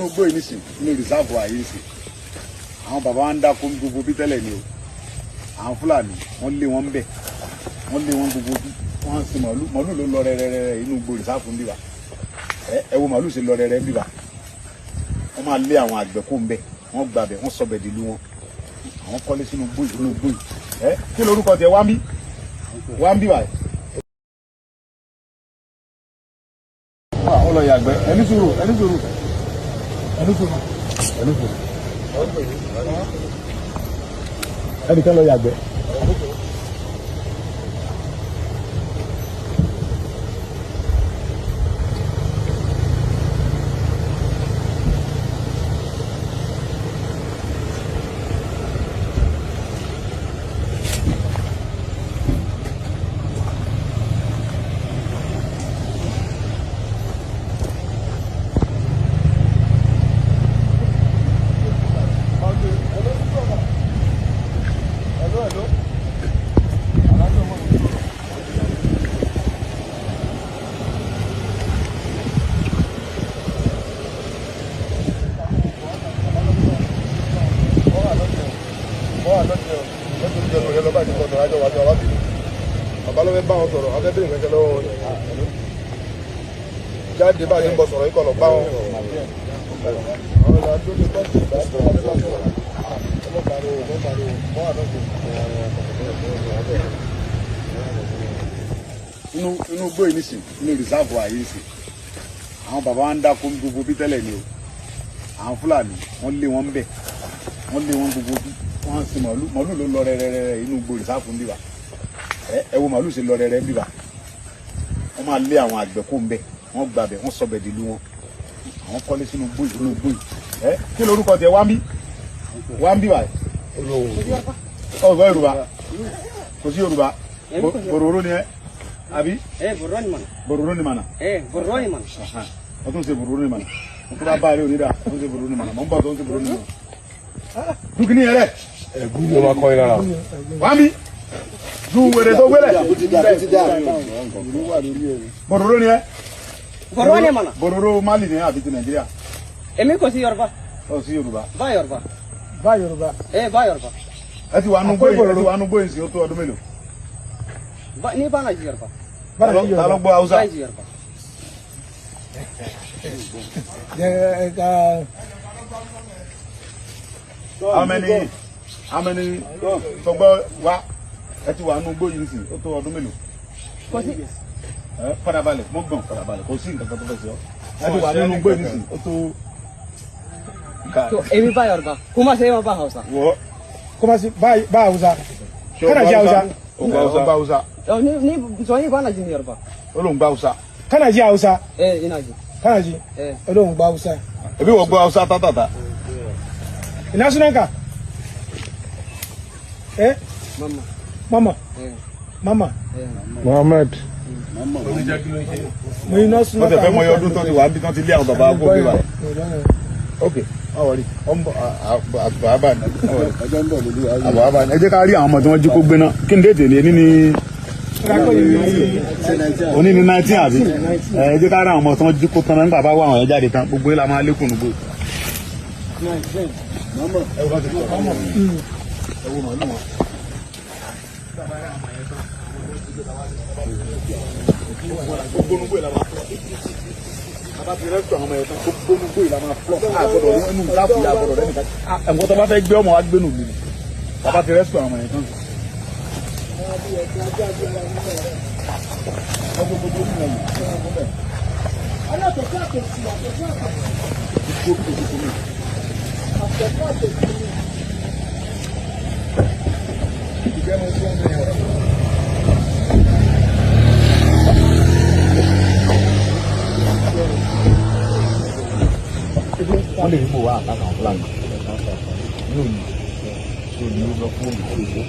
gbogbo ìnísìn ní rìsáàbù àyè ìsìn àwọn bàbá wa ń dáko gbogbo bí tẹ́lẹ̀ ni o àwọn Fúlàní wọ́n lé wọn bẹ̀ wọ́n lé wọn gbogbo bí wọ́n sì màálù ló lọ rẹ́rẹ́rẹ́ inú gbogbo rìsáàbù ń bíbà ẹ wo màálù ṣe lọ rẹ́rẹ́ ń bíbà wọ́n máa lé àwọn àgbẹ̀ kó ń bẹ̀ wọ́n gbàbẹ̀ wọ́n sọ bẹ̀ dìlú wọn àwọn kọ́lé sínú gbòyì kí lorúkọ tẹ wá ń bí báyìí. ó lọ yàgbẹ́ ẹni sùúrù ẹnìkan lọ yàgbẹ́. jáde bá yẹn bọ sọ̀rọ̀ ikọ̀ lọ bá wọn. inú gbó yìí nìsín inú rìsáàbù àyè nìsín àwọn bàbá wa ń dáko gbogbo bí tẹ́lẹ̀ ni o àwọn Fúlàní wọ́n lé wọn bẹ̀ wọ́n lé wọn gbogbo bí wọ́n sì màálù ló lọ rẹ́rẹ́rẹ́ inú gbó rìsáàbù ń bíbà ẹ wo màálù ṣe lọ rẹ́rẹ́ ń bíbà wọ́n máa lé àwọn àgbẹ̀ kó ń bẹ̀ wọ́n gbàbẹ̀ wọ́n sọ bẹ̀ dìlú wọn àwọn kọ́lé sínú gbòyì kí lorúkọ tẹ wá ń bí báyìí. ọ̀gbọ́n Yorùbá kò sí Yorùbá bòròró ni ẹ àbí. bòròró ni mànà. o tún ṣe bòròró ni mànà o tún bá bá ilé onídàá o tún ṣe bòròró ni mànà mọ̀ n bọ̀ tó ń ṣe bòròró ni mànà. dúkìní yẹn rẹ. ẹ̀gún yóò máa kọ́ iná la. wá mi dùn wèrè tó gbélé. bòròró ni ẹ. Bororo ni mana? Bororo Mali ni àbí ti Nàìjíríà. Èmi kò sí Yorùbá. Ó sí Yorùbá. Bá Yorùbá. Bá Yorùbá. Bá Yorùbá. Ẹ ti wà nú gbóyè sí ó tó ọdún mélòó? Ní bá náà jí Yorùbá. Ta ló gbọ́ Hausa? Bá jí Yorùbá. How many sọgbọ́ wa ẹ ti wà nú gbóyè sí ó tó ọdún mélòó? Kò sí. Farabalẹ̀ mo gbọ̀n farabalẹ̀ kò sí nǹkan tó fẹ́ sọ ẹ ti wà nínú gbé nísìn ó tó. Èmi bá Yorùbá kuma ṣe ma bá Hausa. wọ́ kuma ṣe bá Hausa kana ji Hausa. o gba Hausa. ní sọ yín bá náà jí ní Yorùbá. ó lóun gba Hausa. kana ji Hausa. ina ji. kana ji ó lóun gba Hausa. ebi wọ́n gba Hausa tátàtà. ina sunanka. Mama. Mohammed. mo iná súnmọ́ wọ́n ti fẹ́ mọ iye ọdún tó ti wà bí wọ́n ti lé àwọn bàbá kó bí wa. ok ọwọ́rí àbá ni ẹ jẹ́ ká rí àwọn ọmọ tí wọ́n jí kó gbéná kí n déètè lé ní òní ní 19 àbí ẹ jẹ́ ká rí àwọn ọmọ tí wọ́n jí kó tán náà nígbà bá wà àwọn ẹ̀ jáde tán gbogbo ilà máa lékùn nùgbò. ẹ wo màálù wọn. gbogbo nugbo yìí la máa fọ bàbá ti rẹ́sítọ̀ àwọn ọmọ yẹn tán gbogbo nugbo yìí la máa fọ àgbọ̀dọ̀ ní ẹnu láàfù yà àgbọ̀dọ̀ rẹ nìkan ẹ̀mọ́ tó bá fẹ́ gbé ọmọ wa gbé nù mí ni bàbá ti rẹ́sítọ̀ àwọn ọmọ yẹn tán. wọ́n lè rí mọ̀ wá àtàkà Fúlàní yóò ní tí ò ní lọ fún olùkóso.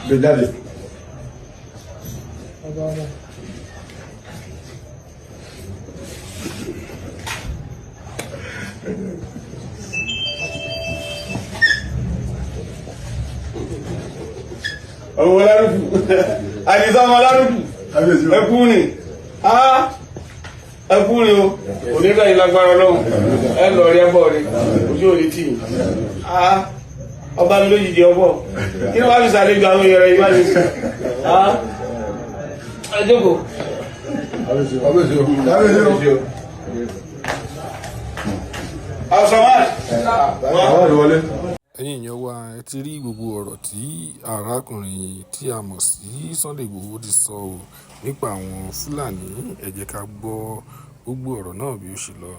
Le jáde. Ọmọ Lárúkù, àdìsá ọmọ Lárúkù, ẹkú ni, ẹkú ni o, onígbà yìí lágbára Ọlọ́run, ẹ lọ rí ẹbọ rí, ojú òní tì í, ọba mi ló yìí di ọbọ, kí ni wàá fi sàlejò àwọn èèyàn rẹ̀ yìí wá ní sí, ẹ jókòó. Ẹ̀yin èèyàn wa ẹ ti rí gbogbo ọ̀rọ̀ tí arákùnrin tí a mọ̀ sí Sunday Igboho ti sọ ọ́ nípa àwọn Fúlàní. Ẹ jẹ́ ká gbọ́ gbogbo ọ̀rọ̀ náà bí ó ṣe lọ.